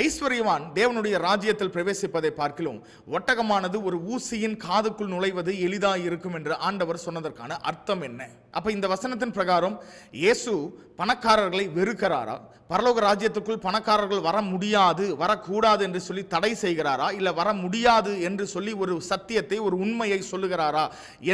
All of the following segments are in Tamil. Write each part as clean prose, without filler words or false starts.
ஐஸ்வர்யவான் தேவனுடைய ராஜ்யத்தில் பிரவேசிப்பதை பார்க்கிலும் ஒட்டகமானது ஒரு ஊசியின் காதுக்குள் நுழைவது எளிதாக இருக்கும் என்று ஆண்டவர் சொன்னதற்கான அர்த்தம் என்ன? அப்ப இந்த வசனத்தின் பிரகாரம் இயேசு பணக்காரர்களை வெறுக்கிறாரா? பரலோக ராஜ்யத்துக்குள் பணக்காரர்கள் வர முடியாது, வரக்கூடாது என்று சொல்லி தடை செய்கிறாரா? இல்ல வர முடியாது என்று சொல்லி ஒரு சத்தியத்தை, ஒரு உண்மையை சொல்லுகிறாரா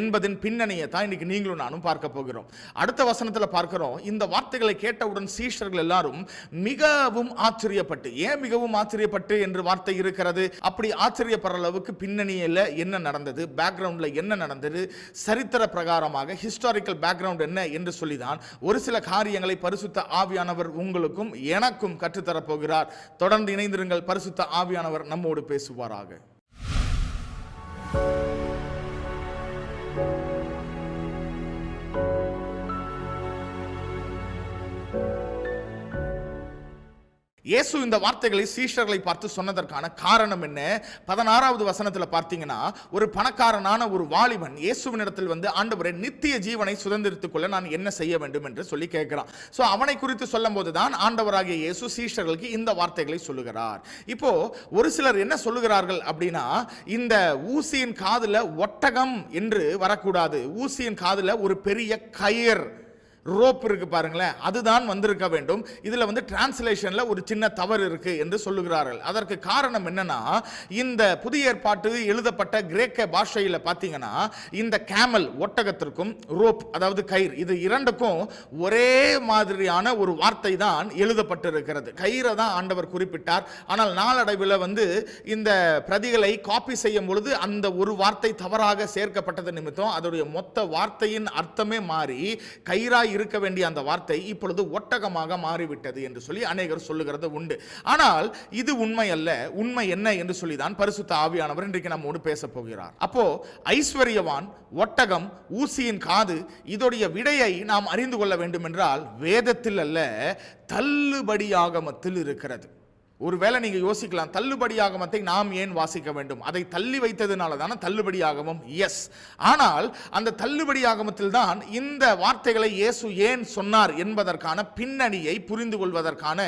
என்பதின் பின்னணியை தான் இன்னைக்கு நீங்களும் நானும் பார்க்க போகிறோம். அடுத்த வசனத்துல பார்க்கிறோம், இந்த வார்த்தைகளை கேட்டவுடன் சீஷர்கள் எல்லாரும் மிகவும் ஆச்சரியப்பட்டு, ஏன் மிகவும் ஆச்சரியப்பட்டு என்று வார்த்தை இருக்கிறது, அப்படி ஆச்சரியப்படுற அளவுக்கு பின்னணியில் என்ன நடந்தது, பேக்ரவுண்ட்ல என்ன நடந்தது, சரித்திர பிரகாரமாக ஹிஸ்டாரிக்கல் பேக்ரவுண்ட் என்ன என்று சொல்லிதான் ஒரு சில காரியங்களை பரிசுத்த ஆவியானவர் உங்களுக்கும் எனக்கும் கற்றுத்தரப் போகிறார். தொடர்ந்து இணைந்திருங்கள். பரிசுத்த ஆவியானவர் நம்மோடு பேசுவாராக. இயேசு இந்த வார்த்தைகளை சீஷர்களை பார்த்து சொன்னதற்கான காரணம் என்ன? 16வது வசனத்தில் பார்த்தீங்கன்னா, ஒரு பணக்காரனான ஒரு வாலிபன் இயேசுவினிடத்தில் வந்து, ஆண்டவரே, நித்திய ஜீவனை சுதந்திரித்துக் கொள்ள நான் என்ன செய்ய வேண்டும் என்று சொல்லி கேட்கிறான். ஸோ அவனை குறித்து சொல்லும் போதுதான் ஆண்டவராகிய இயேசு சீஷர்களுக்கு இந்த வார்த்தைகளை சொல்லுகிறார். இப்போ ஒரு சிலர் என்ன சொல்லுகிறார்கள் அப்படின்னா, இந்த ஊசியின் காதுல ஒட்டகம் என்று வரக்கூடாது, ஊசியின் காதுல ஒரு பெரிய கயிறு, ரோப் இருக்கு பாருங்களேன், அதுதான் வந்திருக்க வேண்டும். இதுல வந்து டிரான்ஸ்லேஷன்ல ஒரு சின்ன தவறு இருக்கு என்று சொல்லுகிறார்கள். அதற்கு காரணம் என்னன்னா, இந்த புதிய ஏற்பாட்டு எழுதப்பட்ட கிரேக்க பாஷையில பாத்தீங்கன்னா, இந்த கேமல் ஒட்டகத்திற்கும் ரோப் அதாவது கயிறு, இது இரண்டுக்கும் ஒரே மாதிரியான ஒரு வார்த்தை தான் எழுதப்பட்டிருக்கிறது. கயிறை தான் ஆண்டவர் குறிப்பிட்டார். ஆனால் நாளடைவில் வந்து இந்த பிரதிகளை காப்பி செய்யும் பொழுது அந்த ஒரு வார்த்தை தவறாக சேர்க்கப்பட்டது நிமித்தம் அதோடைய மொத்த வார்த்தையின் அர்த்தமே மாறி கயிறாய் இருக்க வேண்டிய அந்த வார்த்தை இப்பொழுது ஒட்டகமாக மாறிவிட்டது என்று சொல்லி அநேகர் சொல்லுகிறது உண்டு. ஆனால் இது உண்மை அல்ல. உண்மை என்ன என்று சொல்லி தான் பரிசுத்த ஆவியானவர் இன்றைக்கு நம்மோடு பேச போகிறார். அப்போ ஐஸ்வர்யவான், ஒட்டகம், ஊசியின் காது, இதோடைய விடையை நாம் அறிந்து கொள்ள வேண்டும் என்றால் வேதத்தில் அல்ல, தள்ளுபடியாகமத்தில் இருக்கிறது. ஒருவேளை நீங்க யோசிக்கலாம், தள்ளுபடியாகமத்தை நாம் ஏன் வாசிக்க வேண்டும்? அதை தள்ளி வைத்ததுனால தானே தள்ளுபடியாகமம். எஸ், ஆனால் அந்த தள்ளுபடியாகமத்தில் தான் இந்த வார்த்தைகளை இயேசு ஏன் சொன்னார் என்பதற்கான பின்னணியை புரிந்து கொள்வதற்கான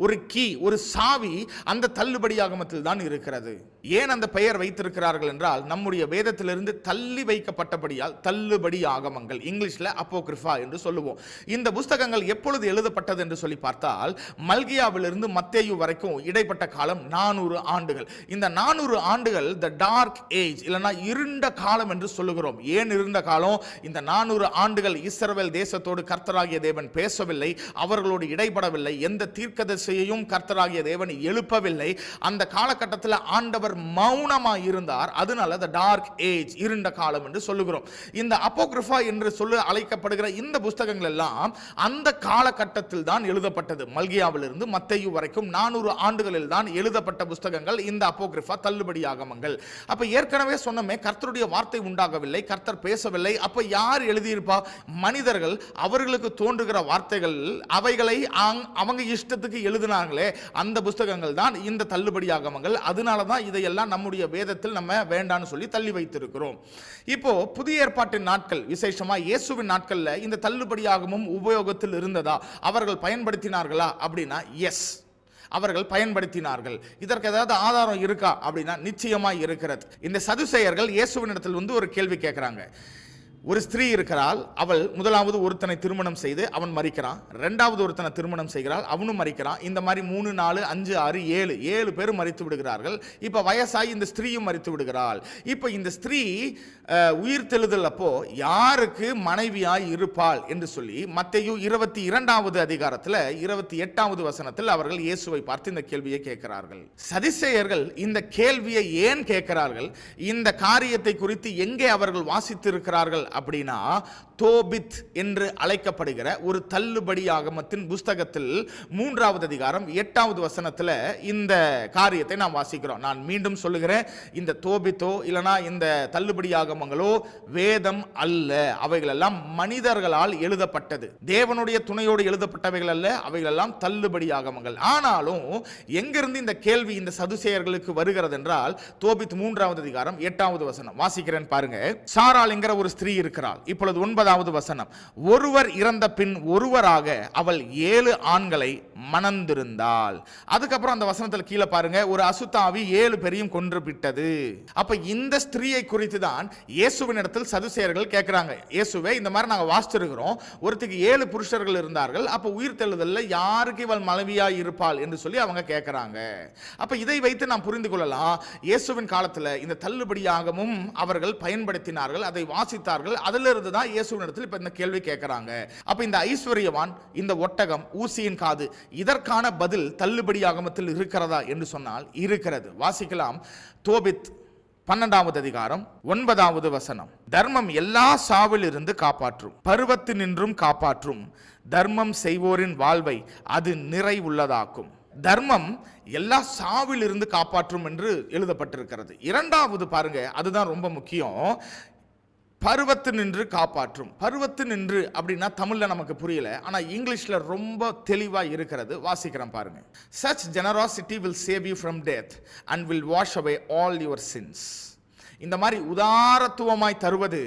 ஒரு கீ, ஒரு சாவி அந்த தள்ளுபடியாகமத்தில் தான் இருக்கிறது. ஏன் அந்த பெயர் வைத்திருக்கிறார்கள் என்றால், நம்முடைய வேதத்திலிருந்து தள்ளி வைக்கப்பட்டபடியால் தள்ளுபடி ஆகமங்கள், இங்கிலீஷ்ல அப்போகிரிஃபா என்று சொல்லுவோம். இந்த புஸ்தகங்கள் எப்பொழுது எழுதப்பட்டது என்று சொல்லி பார்த்தால், மல்கியாவிலிருந்து மத்தேயு வரைக்கும் இடைப்பட்ட காலம் 400 ஆண்டுகள். இந்த 400 ஆண்டுகள் த டார்க் ஏஜ், இல்லைன்னா இருண்ட காலம் என்று சொல்லுகிறோம். ஏன் இருண்ட காலம்? இந்த 400 ஆண்டுகள் இஸ்ரவேல் தேசத்தோடு கர்த்தராகிய தேவன் பேசவில்லை, அவர்களோடு இடைப்படவில்லை, எந்த தீர்க்கதரிசியையும் கர்த்தராகிய தேவன் எழுப்பவில்லை. அந்த காலகட்டத்தில் ஆண்டவர் மௌனமாய் இருந்தார். அதனால த டார்க் ஏஜ், இருண்ட காலம் என்று சொல்லுகிறோம். இந்த அப்போகிரிஃபா என்று சொல்லி அழைக்கப்படுகிற இந்த புஸ்தகங்கள் எல்லாம் அந்த காலகட்டத்தில் தான் எழுதப்பட்டது. மல்கியாவிலிருந்து மத்தேயு வரைக்கும் 400 ஆண்டுகளில் தான் எழுதப்பட்ட புஸ்தகங்கள் இந்த அப்போகிரிஃபா, தள்ளுபடி ஆகமங்கள். அப்ப ஏற்கனவே சொன்னமே, கர்த்தருடைய வார்த்தை உண்டாகவில்லை, கர்த்தர் பேசவில்லை. அப்ப யார் எழுதியிருப்பா? மனிதர்கள் அவர்களுக்கு தோன்றுகிற வார்த்தைகள், அவைகளை அவங்க இஷ்டத்துக்கு எழுதினாங்களே, அந்த புஸ்தகங்கள் தான் இந்த தள்ளுபடி ஆகமங்கள். அதனால தான் இதையெல்லாம் நம்முடைய வேதத்தில் நம்ம வேண்டான்னு சொல்லி தள்ளி வைத்திருக்கிறோம். இப்போ புதிய ஏற்பாட்டின் நாட்கள், விசேஷமா இயேசுவின் நாட்கள்ல இந்த தள்ளுபடியாகமும் உபயோகத்தில் இருந்ததா, அவர்கள் பயன்படுத்தினார்களா அப்படின்னா எஸ், அவர்கள் பயன்படுத்தினார்கள். இதற்கு ஏதாவது ஆதாரம் இருக்கா அப்படின்னா நிச்சயமாய் இருக்கிறது. இந்த சதுசேயர்கள் இயேசுவினிடத்தில் வந்து ஒரு கேள்வி கேட்கிறாங்க. ஒரு ஸ்திரீ இருக்கிறாள், அவள் முதலாவது ஒருத்தனை திருமணம் செய்து அவன் மரிக்கிறான், இரண்டாவது ஒருத்தனை திருமணம் செய்கிறாள், அவனும் மரிக்கிறான். இந்த மாதிரி 3, 4, 5, 6, 7 பேர் மரித்து விடுகிறார்கள். இப்ப வயசாகி இந்த ஸ்திரீயும் மரித்து விடுகிறாள். இப்ப இந்த ஸ்திரீ உயிர் தெழுதல் அப்போ யாருக்கு மனைவியாய் இருப்பாள் என்று சொல்லி மத்தேயு 22வது அதிகாரத்தில் 28வது வசனத்தில் அவர்கள் இயேசுவை பார்த்து இந்த கேள்வியை கேட்கிறார்கள். சதுசேயர்கள் இந்த கேள்வியை ஏன் கேட்கிறார்கள்? இந்த காரியத்தை குறித்து எங்கே அவர்கள் வாசித்திருக்கிறார்கள் அப்படின்னா, தோபித் என்று அழைக்கப்படுகிற ஒரு தள்ளுபடி ஆகமத்தின் புஸ்தகத்தில் 3வது அதிகாரம் 8வது வசனத்தில் இந்த காரியத்தை நாம் வாசிக்கிறோம். நான் மீண்டும் சொல்லுகிறேன், இந்த தோபித்தோ இல்லனா இந்த தள்ளுபடி ஆகமங்களோ வேதம் அல்ல. அவைகள் எல்லாம் மனிதர்களால் எழுதப்பட்டது, தேவனுடைய துணையோடு எழுதப்பட்டவைகள் அல்ல. அவைகள் எல்லாம் தள்ளுபடி ஆகமங்கள். ஆனாலும் எங்கிருந்து இந்த கேள்வி இந்த சதுசேயர்களுக்கு வருகிறது என்றால், தோபித் 3வது அதிகாரம் 8வது வசனம் வாசிக்கிறேன் பாருங்க. சாராள் என்கிற ஒரு ஸ்திரீ இருக்கிறாள். இப்பொழுது 9வது வசனம், ஒருவர் இறந்த பின் ஒருவராக அவள் 7 ஆண்களை மணந்திருந்தாள். அதுக்கப்புறம் அந்த வசனத்தில் கீழே பாருங்க, ஒரு அசுத்தாவி 7 பேரையும் கொன்று விட்டது. அப்ப இந்த ஸ்திரீயை குறித்து தான் இயேசுவின் இடத்தில் சதுசேயர்கள் கேட்கிறாங்க, இயேசுவே இந்த மாதிரி நாங்க வாசிச்சிருக்கிறோம், ஒருத்திக்கு 7 புருஷர்கள் இருந்தார்கள், அப்ப உயிர் தெழுதல்ல யாருக்கு இவள் மனைவியா இருப்பாள் என்று சொல்லி அவங்க கேட்கிறாங்க. அப்ப இதை வைத்து நாம் புரிந்து கொள்ளலாம், இயேசுவின் காலத்தில் இந்த தள்ளுபடியாகவும் அவர்கள் பயன்படுத்தினார்கள், அதை வாசித்தார்கள். அதிலிருந்து தான் இயேசுவின் இடத்தில் இப்ப இந்த கேள்வி கேட்கிறாங்க. அப்ப இந்த ஐஸ்வர்யவான், இந்த ஒட்டகம், ஊசியின் காது, இதற்கான பதில் தள்ளுபடியாகமத்தில் இருக்கிறதா என்று சொன்னால் இருக்கிறது. வாசிக்கலாம். தோபித் 12வது அதிகாரம் 9வது வசனம், தர்மம் எல்லா சாவில் இருந்து காப்பாற்றும், பருவத்து நின்றும் காப்பாற்றும், தர்மம் செய்வோரின் வாழ்வை அது நிறைவுள்ளதாக்கும். தர்மம் எல்லா சாவில் இருந்து காப்பாற்றும் என்று எழுதப்பட்டிருக்கிறது. இரண்டாவது பாருங்க, அதுதான் ரொம்ப முக்கியம், பருவத்து நின்று காப்பாற்றும். பருவத்து நின்று அப்படின்னா தமிழ்ல நமக்கு புரியல, ஆனா இங்கிலீஷ்ல ரொம்ப தெளிவா இருக்கிறது. வாசிக்கிறேன் பாருங்க. Such generosity will save you from death and will wash away all your sins. இந்த மாதிரி உதாரத்துவமாய் தருவது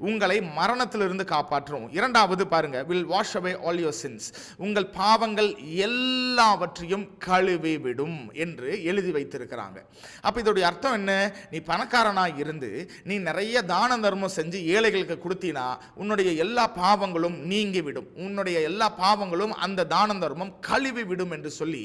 உங்களை மரணத்திலிருந்து காப்பாற்றும். இரண்டாவது பாருங்க, will wash away all your sins, உங்கள் பாவங்கள் எல்லாவற்றையும் கழுவி விடும் என்று எழுதி வைத்திருக்கிறாங்க. அப்ப இதோடைய அர்த்தம் என்ன? நீ பணக்காரனாய் இருந்து நீ நிறைய தான தர்மம் செஞ்சு ஏழைகளுக்கு கொடுத்தீனா உன்னுடைய எல்லா பாவங்களும் நீங்கி விடும், உன்னுடைய எல்லா பாவங்களும் அந்த தான தர்மம் கழுவி விடும் என்று சொல்லி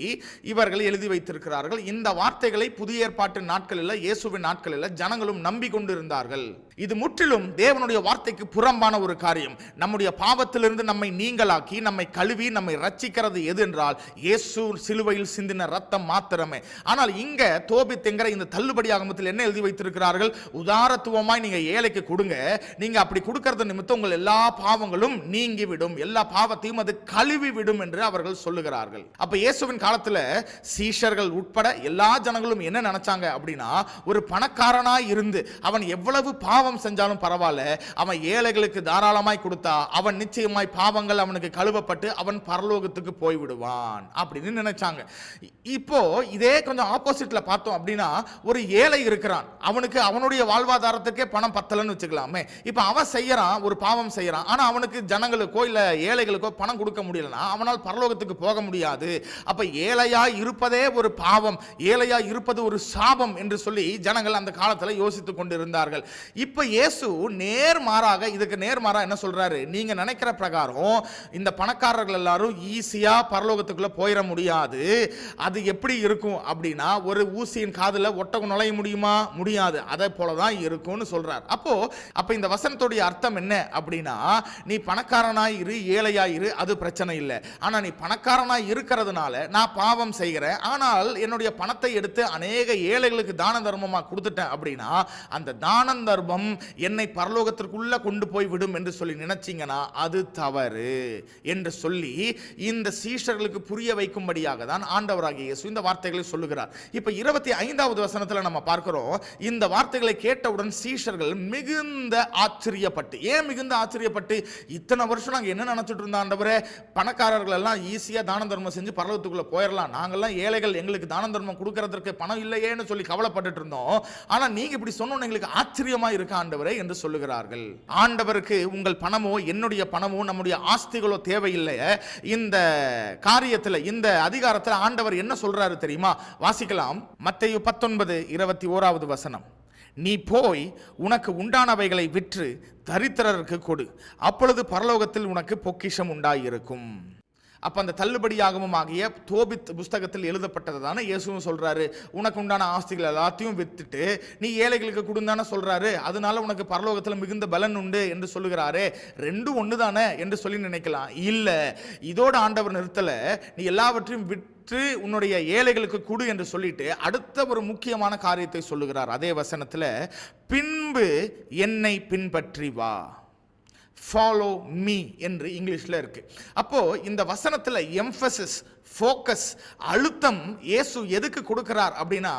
இவர்கள் எழுதி வைத்திருக்கிறார்கள். இந்த வார்த்தைகளை புதிய ஏற்பாட்டு நாட்களில், இயேசுவின் நாட்களில் ஜனங்களும் நம்பிக்கொண்டிருந்தார்கள். இது முற்றிலும் தேவனுடைய வார்த்தைக்கு புறம்பான ஒரு காரியம். நம்முடைய பாவத்திலிருந்து நம்மை நீங்களாக்கி நம்மை கழுவி நம்மை ரட்சிக்கிறது எது என்றால் இயேசு சிலுவையில் சிந்தின ரத்தம் மாத்திரமே. ஆனால் இங்க தோபித் என்கிற இந்த தள்ளுபடியாகமத்தில் என்ன எழுதி வைத்திருக்கிறார்கள்? உதாரத்துவமாய் நீங்க ஏழைக்கு கொடுங்க, நீங்க அப்படி கொடுக்கிறது நிமித்தம் உங்கள் எல்லா பாவங்களும் நீங்கி விடும், எல்லா பாவத்தையும் அது கழுவி விடும் என்று அவர்கள் சொல்லுகிறார்கள். அப்ப இயேசுவின் காலத்துல சீஷர்கள் உட்பட எல்லா ஜனங்களும் என்ன நினைச்சாங்க அப்படின்னா, ஒரு பணக்காரனாய் இருந்து அவன் எவ்வளவு பாவம் செஞ்சாலும் பரவாயில்ல, அவன் ஏழைகளுக்கு தாராளமாய் கொடுத்தா அவன் நிச்சயமாய் பாவங்கள் அவனுக்கு கழுவப்பட்டு அவன் பரலோகத்துக்கு போய் விடுவான் அப்படின்னு நினைச்சாங்க. இப்போ இதே கொஞ்சம் ஆப்போசிட்ல பார்த்தோம் அப்படின்னா, ஒரு ஏழை இருக்கிறான், அவனுக்கு அவனுடைய வாழ்வாதாரத்துக்கே பணம் பத்தலன்னு வச்சுக்கலாமே. இப்போ அவன் செய்யறான், ஒரு பாவம் செய்யறான், ஆனா அவனுக்கு ஜனங்களுக்கோ இல்ல ஏழைகளுக்கோ பணம் கொடுக்க முடியலன்னா அவனால் பரலோகத்துக்கு போக முடியாது. அப்ப ஏழையா இருப்பதே ஒரு பாவம், ஏழையா இருப்பது ஒரு சாபம் என்று சொல்லி ஜனங்கள் அந்த காலத்தில் யோசித்துக் கொண்டிருந்தார்கள். இப்ப இயேசு நேர்மாறாக, இதுக்கு நேர்மாறா என்ன சொல்றாரு? நீங்க நினைக்கிற பிரகாரம் இந்த பணக்காரர்கள் எல்லாரும் ஈஸியா பரலோகத்துக்குள்ள போயிட முடியாது. அது எப்படி இருக்கும் அப்படின்னா, ஒரு ஊசியின் காதுல ஒட்டகம் நுழைய முடியுமா? முடியாது. அதே போலதான் இருக்கும்னு சொல்றார். அப்ப இந்த வசனத்துடைய அர்த்தம் என்ன அப்படின்னா, நீ பணக்காரனாய் இரு, ஏழையாய் இரு, அது பிரச்சனை இல்லை. ஆனா நீ பணக்காரனாய் இருக்கிறதுனால நான் பாவம் செய்கிறேன், ஆனால் என்னுடைய பணத்தை எடுத்து அநேக ஏழைகளுக்கு தான தர்மமா கொடுத்துட்டேன் அப்படின்னா அந்த தான தர்மம் என்னை பரலோகத்திற்குள்ள கொண்டு போய் விடும் என்று சொல்லி நினைச்சீங்கன்னா அது தவறு என்று சொல்லி இந்த சீஷர்களுக்கு புரிய வைக்கும்படியாக தான் ஆண்டவராகிய இயேசு இந்த வார்த்தைகளை சொல்லுகிறார். இப்ப 25வது வசனத்துல நம்ம பார்க்கிறோம், இந்த வார்த்தைகளை கேட்டவுடன் சீஷர்கள் மிகுந்த ஆச்சரியப்பட்டு, ஏன் மிகுந்த ஆச்சரியப்பட்டு, இத்தனை வருஷம் நாங்க என்ன நினைச்சிட்டு இருந்தோம் ஆண்டவரே, பணக்காரர்கள் எல்லாம் ஈஸியா தான தர்மம் செஞ்சு பரலோகத்துக்குள்ள போயிடலாம், நாங்கெல்லாம் ஏழைகள், எங்களுக்கு தான தர்மம் கொடுக்கறதுக்கு பணம் இல்லையேன்னு சொல்லி கவலைப்பட்டு இருந்தோம், ஆனா நீங்க இப்படி சொன்னோன்னு எங்களுக்கு ஆச்சரியமா இருக்க ஆண்டவரே என்று சொல்லுகிறார்கள். ஆண்டவருக்கு உங்கள் பணமோ என்னுடைய பணமோ நம்முடைய ஆஸ்திகளோ தேவையில்லை. இந்த காரியத்தில், இந்த அதிகாரத்தில் ஆண்டவர் என்ன சொல்றாரு தெரியுமா? வாசிக்கலாம். மத்தேயு 19:21 வசனம், நீ போய் உனக்கு உண்டானவைகளை விற்று தரித்திரருக்கு கொடு, அப்பொழுது பரலோகத்தில் உனக்கு பொக்கிஷம் உண்டாயிருக்கும். அப்ப அந்த தள்ளுபடியாகவும் ஆகிய தோபித் புஸ்தகத்தில் எழுதப்பட்டது தானே இயேசுவும் சொல்றாரு, உனக்கு உண்டான ஆஸ்திகள் எல்லாத்தையும் வித்துட்டு நீ ஏழைகளுக்கு கொடுந்தானே சொல்றாரு, அதனால உனக்கு பரலோகத்தில் மிகுந்த பலன் உண்டு என்று சொல்லுகிறாரு. ரெண்டும் ஒன்று தானே என்று சொல்லி நினைக்கலாம். இல்ல, இதோட ஆண்டவர் நிறுத்தல, நீ எல்லாவற்றையும் விற்று உன்னுடைய ஏழைகளுக்கு கொடு என்று சொல்லிட்டு அடுத்த ஒரு முக்கியமான காரியத்தை சொல்லுகிறார் அதே வசனத்தில், பின்பு என்னை பின்பற்றி வா, ஃபாலோ மீ என்று இங்கிலீஷ்ல இருக்கு. அப்போ இந்த வசனத்தில் எம்பசிஸ் ஃபோக்கஸ், அழுத்தம் இயேசு எதுக்கு கொடுக்கிறார் அப்படின்னா,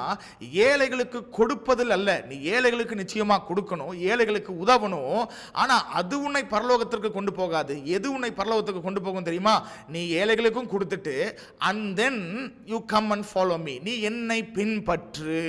ஏழைகளுக்கு கொடுப்பதில் அல்ல. நீ ஏழைகளுக்கு நிச்சயமா கொடுக்கணும், ஏழைகளுக்கு உதவணும். ஆனா அது உன்னை பரலோகத்திற்கு கொண்டு போகாது. எது உன்னை பரலோகத்துக்கு கொண்டு போகும் தெரியுமா? நீ ஏழைகளுக்கும் கொடுத்துட்டு and then you come and follow me, நீ என்னை பின்பற்று.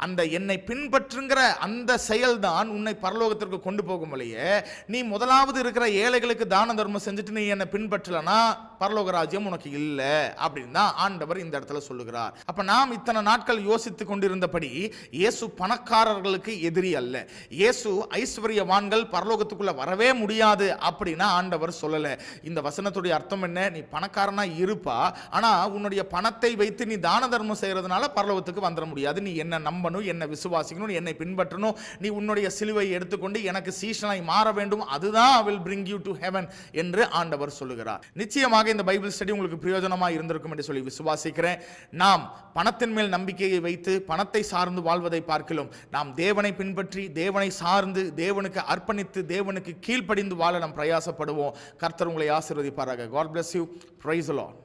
அந்த என்னை பின்பற்றுங்கிற அந்த செயல்தான் உன்னை பரலோகத்திற்கு கொண்டு போகும் வழியே. நீ முதலாவது இருக்கிற ஏழைகளுக்கு தான தர்மம் செஞ்சுட்டு நீ என்னை பின்பற்றலனா பரலோக ராஜ்யம் உனக்கு இல்லை அப்படின்னு தான் ஆண்டவர் இந்த இடத்துல சொல்லுகிறார். அப்ப நாம் இத்தனை நாட்கள் யோசித்துக் கொண்டிருந்தபடி இயேசு பணக்காரர்களுக்கு எதிரி அல்ல. இயேசு ஐஸ்வர்யவான்கள் பரலோகத்துக்குள்ள வரவே முடியாது அப்படின்னா ஆண்டவர் சொல்லல. இந்த வசனத்துடைய அர்த்தம் என்ன? நீ பணக்காரனா இருப்பா, ஆனா உன்னுடைய பணத்தை வைத்து நீ தான தர்மம் செய்யறதுனால பரலோகத்துக்கு வந்துட முடியாது. நீ என்ன நம்பணும், என்ன விசுவாசிக்கணும், என்னை பின்பற்றணும். நீ உன்னுடைய சிலுவை எடுத்துக்கொண்டு எனக்கு சீஷனாய் மாற வேண்டும். அதுதான் will bring you to heaven என்று ஆண்டவர் சொல்லுகிறார். நிச்சயமாக இந்த பைபிள் ஸ்டடி உங்களுக்கு பிரயோஜனமாக இருந்திருக்கும் என்று சொல்லி விசுவாசிக்கிறேன். நாம் பணத்தின் மேல் நம்பிக்கையை வைத்து பணத்தை சார்ந்து வாழ்வதை பார்க்கலாம். நாம் தேவனை பின்பற்றி தேவனை சார்ந்து தேவனுக்கு அர்ப்பணித்து தேவனுக்கு கீழ்ப்படிந்து வாழ நாம் பிரயாசப்படுவோம். கர்த்தர் உங்களை ஆசீர்வதிப்பாராக. God bless you. Praise the Lord.